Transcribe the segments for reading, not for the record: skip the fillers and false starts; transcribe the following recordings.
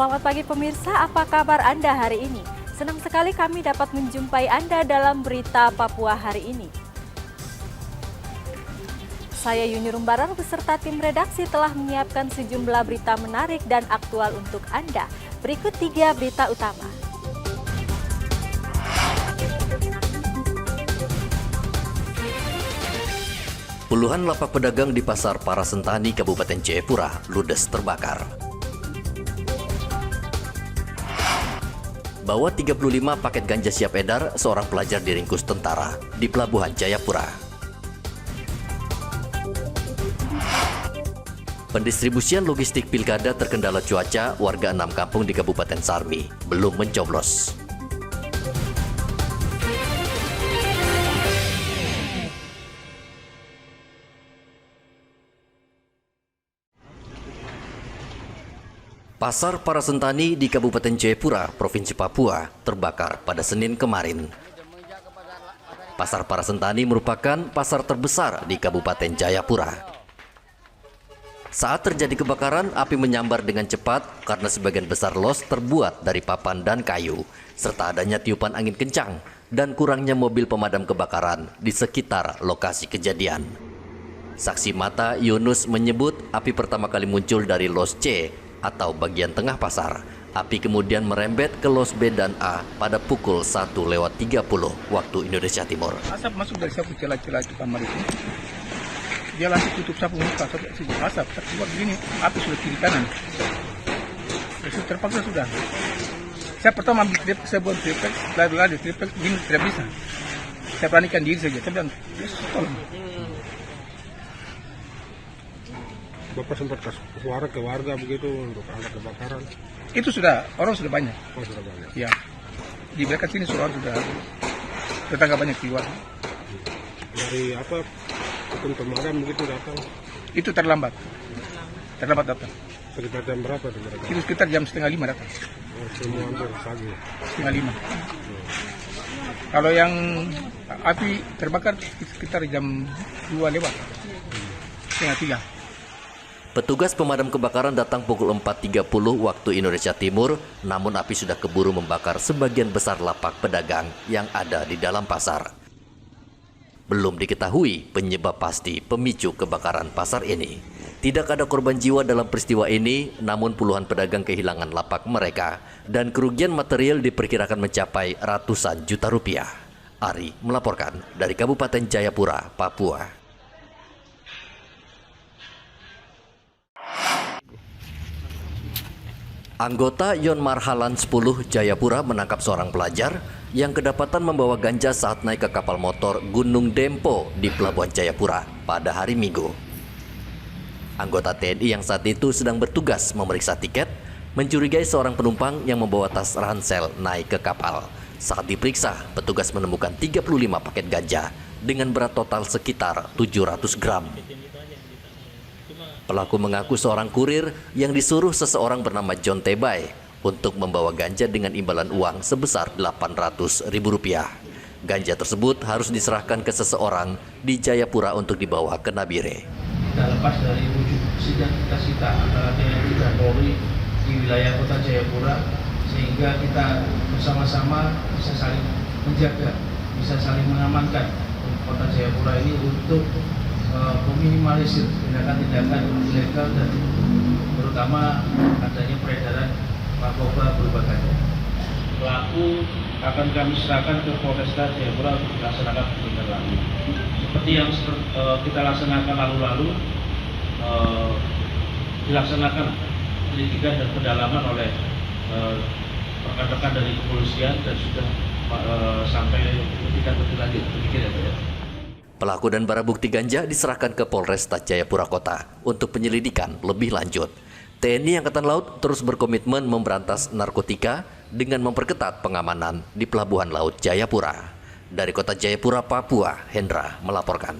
Selamat pagi pemirsa, apa kabar Anda hari ini? Senang sekali kami dapat menjumpai Anda dalam berita Papua hari ini. Saya Yuni Rumbarar beserta tim redaksi telah menyiapkan sejumlah berita menarik dan aktual untuk Anda. Berikut 3 berita utama. Puluhan lapak pedagang di Pasar Parasentani, Kabupaten Jayapura, ludes terbakar. Bawa 35 paket ganja siap edar, seorang pelajar diringkus tentara di Pelabuhan Jayapura. Pendistribusian logistik pilkada terkendala cuaca, warga 6 kampung di Kabupaten Sarmi belum mencoblos. Pasar Parasentani di Kabupaten Jayapura, Provinsi Papua, terbakar pada Senin kemarin. Pasar Parasentani merupakan pasar terbesar di Kabupaten Jayapura. Saat terjadi kebakaran, api menyambar dengan cepat karena sebagian besar los terbuat dari papan dan kayu, serta adanya tiupan angin kencang dan kurangnya mobil pemadam kebakaran di sekitar lokasi kejadian. Saksi mata Yunus menyebut api pertama kali muncul dari los C atau bagian tengah pasar. Api kemudian merembet ke los B dan A pada pukul 1:30 waktu Indonesia Timur. Asap masuk dari sapu celah-celah itu kamar itu. Dia langsung tutup sapu muka, asap keluar begini, api sudah kiri kanan. Sudah terpaksa sudah. Saya pertama ambil trip, saya buat tripek, lalu tripek begini tidak bisa. Saya beranikan diri saja, saya bilang, tolong. Bapak sempat kasih suara ke warga begitu untuk angkat kebakaran? Itu sudah, orang sudah banyak. Oh, sudah banyak. Ya, di belakang sini sudah tetangga banyak keluar. Dari apa, tim pemadam begitu datang? Itu terlambat datang. Sekitar jam berapa tuh mereka? Itu sekitar jam 4:30 datang. Oh, semua hampir pagi. 4:30. Kalau yang api terbakar sekitar jam 2 lewat, 2:30. Petugas pemadam kebakaran datang pukul 4:30 waktu Indonesia Timur, namun api sudah keburu membakar sebagian besar lapak pedagang yang ada di dalam pasar. Belum diketahui penyebab pasti pemicu kebakaran pasar ini. Tidak ada korban jiwa dalam peristiwa ini, namun puluhan pedagang kehilangan lapak mereka dan kerugian material diperkirakan mencapai ratusan juta rupiah. Ari melaporkan dari Kabupaten Jayapura, Papua. Anggota Yon Marhalan 10 Jayapura menangkap seorang pelajar yang kedapatan membawa ganja saat naik ke kapal motor Gunung Dempo di Pelabuhan Jayapura pada hari Minggu. Anggota TNI yang saat itu sedang bertugas memeriksa tiket mencurigai seorang penumpang yang membawa tas ransel naik ke kapal. Saat diperiksa, petugas menemukan 35 paket ganja dengan berat total sekitar 700 gram. Pelaku mengaku seorang kurir yang disuruh seseorang bernama John Tebay untuk membawa ganja dengan imbalan uang sebesar Rp800.000. Ganja tersebut harus diserahkan ke seseorang di Jayapura untuk dibawa ke Nabire. Kita lepas dari wujud sidang kita sita antara TNI dan Polri di wilayah Kota Jayapura, sehingga kita bersama-sama bisa saling menjaga, bisa saling mengamankan Kota Jayapura ini untuk meminimalisir tindakan-tindakan ilegal dan terutama adanya peredaran narkoba berbahaya. Pelaku akan kami serahkan ke Polresta Jayapura untuk dilaksanakan penindakan lanjut. Seperti yang kita laksanakan lalu-lalu, dilaksanakan penyelidikan dan pendalaman oleh rekan-rekan dari kepolisian dan sudah sampai tingkat lebih lanjut. Demikian ya, Pak ya. Pelaku dan barang bukti ganja diserahkan ke Polresta Jayapura Kota untuk penyelidikan lebih lanjut. TNI Angkatan Laut terus berkomitmen memberantas narkotika dengan memperketat pengamanan di Pelabuhan Laut Jayapura. Dari Kota Jayapura, Papua, Hendra melaporkan.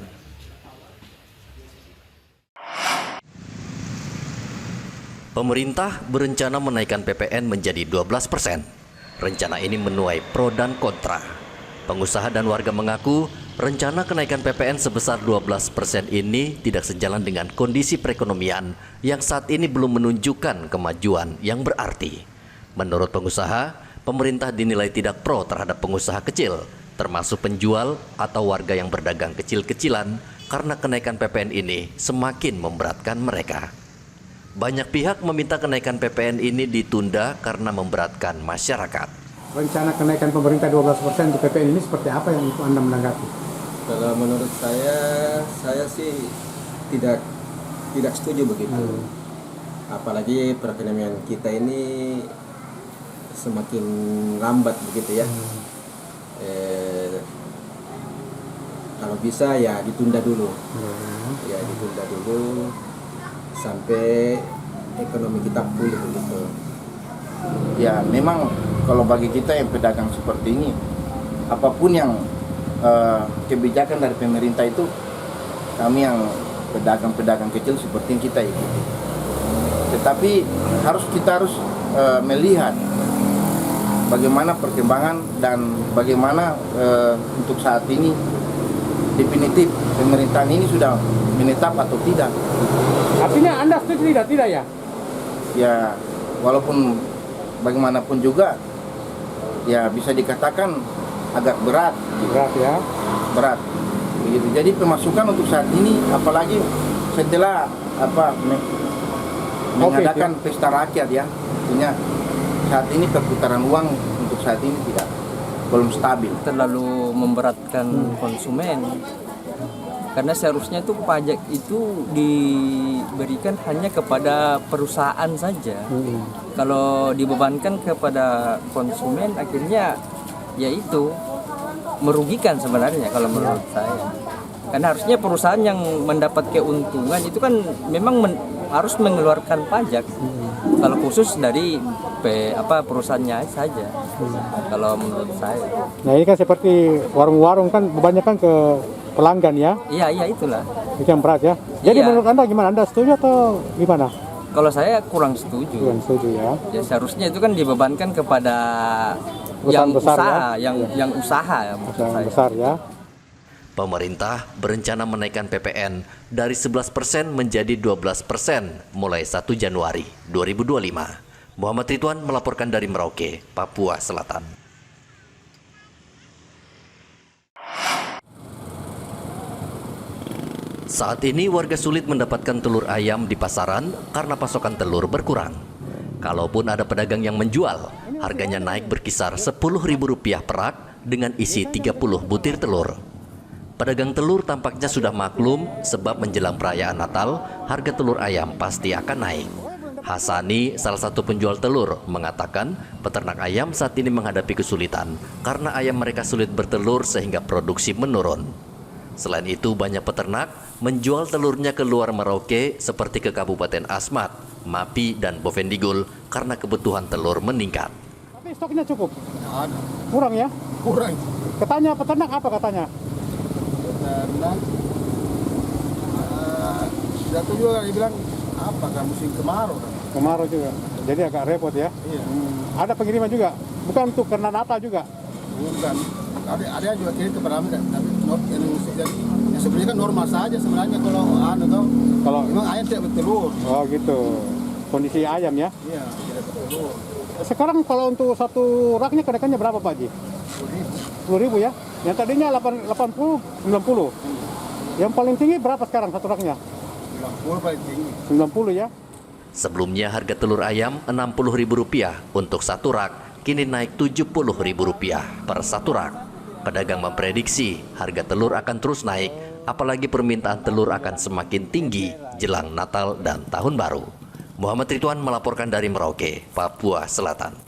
Pemerintah berencana menaikkan PPN menjadi 12%. Rencana ini menuai pro dan kontra. Pengusaha dan warga mengaku rencana kenaikan PPN sebesar 12% ini tidak sejalan dengan kondisi perekonomian yang saat ini belum menunjukkan kemajuan yang berarti. Menurut pengusaha, pemerintah dinilai tidak pro terhadap pengusaha kecil, termasuk penjual atau warga yang berdagang kecil-kecilan, karena kenaikan PPN ini semakin memberatkan mereka. Banyak pihak meminta kenaikan PPN ini ditunda karena memberatkan masyarakat. Rencana kenaikan pemerintah 12% untuk PPN ini seperti apa yang Anda menanggapi? Kalau menurut saya sih tidak setuju begitu. Apalagi perekonomian kita ini semakin lambat begitu ya. Kalau bisa ya ditunda dulu. Ya ditunda dulu sampai ekonomi kita pulih begitu. Ya memang kalau bagi kita yang pedagang seperti ini, apapun yang kebijakan dari pemerintah itu, kami yang pedagang-pedagang kecil seperti yang kita ikuti. Tetapi kita harus melihat bagaimana perkembangan dan bagaimana untuk saat ini definitif pemerintahan ini sudah menetap atau tidak. Artinya Anda setuju tidak ya? Ya walaupun bagaimanapun juga ya bisa dikatakan agak berat. Berat ya? Berat. Begitu. Jadi pemasukan untuk saat ini, apalagi setelah mengadakan pesta rakyat ya, artinya saat ini perputaran uang untuk saat ini belum stabil. Terlalu memberatkan konsumen, karena seharusnya itu pajak itu diberikan hanya kepada perusahaan saja. Kalau dibebankan kepada konsumen, akhirnya yaitu merugikan sebenarnya kalau menurut saya. Karena harusnya perusahaan yang mendapat keuntungan itu kan memang harus mengeluarkan pajak. Kalau khusus dari perusahaannya saja. Kalau menurut saya. Nah ini kan seperti warung-warung kan kebanyakan ke pelanggan ya? Iya itulah. Itu yang berat ya. Jadi Iya. menurut Anda gimana? Anda setuju atau gimana? Kalau saya kurang setuju. Kurang setuju ya. Ya seharusnya itu kan dibebankan kepada Perusahaan yang besar usaha, ya? yang usaha ya maksud Yang saya. besar ya. Pemerintah berencana menaikkan PPN dari 11% menjadi 12% mulai 1 Januari 2025. Muhammad Ridwan melaporkan dari Merauke, Papua Selatan. Saat ini warga sulit mendapatkan telur ayam di pasaran karena pasokan telur berkurang. Kalaupun ada pedagang yang menjual, harganya naik berkisar Rp10.000 per rak dengan isi 30 butir telur. Pedagang telur tampaknya sudah maklum sebab menjelang perayaan Natal, harga telur ayam pasti akan naik. Hasani, salah satu penjual telur, mengatakan peternak ayam saat ini menghadapi kesulitan karena ayam mereka sulit bertelur sehingga produksi menurun. Selain itu, banyak peternak menjual telurnya ke luar Merauke seperti ke Kabupaten Asmat, Mapi, dan Bovendigul karena kebutuhan telur meningkat. Tapi stoknya cukup? Kurang ya? Kurang. Katanya peternak apa katanya? Karena jatuh juga dibilang apa kan musim kemarau kan. Kemarau juga. Jadi agak repot ya? Iya. Ada pengiriman juga? Bukan untuk karena Natal juga? Bukan. Ada yang juga kirim ke Padang, tapi yang sebenarnya kan normal saja sebenarnya kalau memang ayam tidak bertelur. Oh gitu. Kondisi ayam ya? Iya, tidak bertelur. Sekarang kalau untuk satu raknya kenaikannya berapa Pak Haji? 10.000 ya? Yang tadinya 80, 90. Yang paling tinggi berapa sekarang satu raknya? 90 paling tinggi. 90 ya? Sebelumnya harga telur ayam Rp60.000 untuk satu rak, kini naik Rp70.000 per satu rak. Pedagang memprediksi harga telur akan terus naik, apalagi permintaan telur akan semakin tinggi jelang Natal dan Tahun Baru. Muhammad Ridwan melaporkan dari Merauke, Papua Selatan.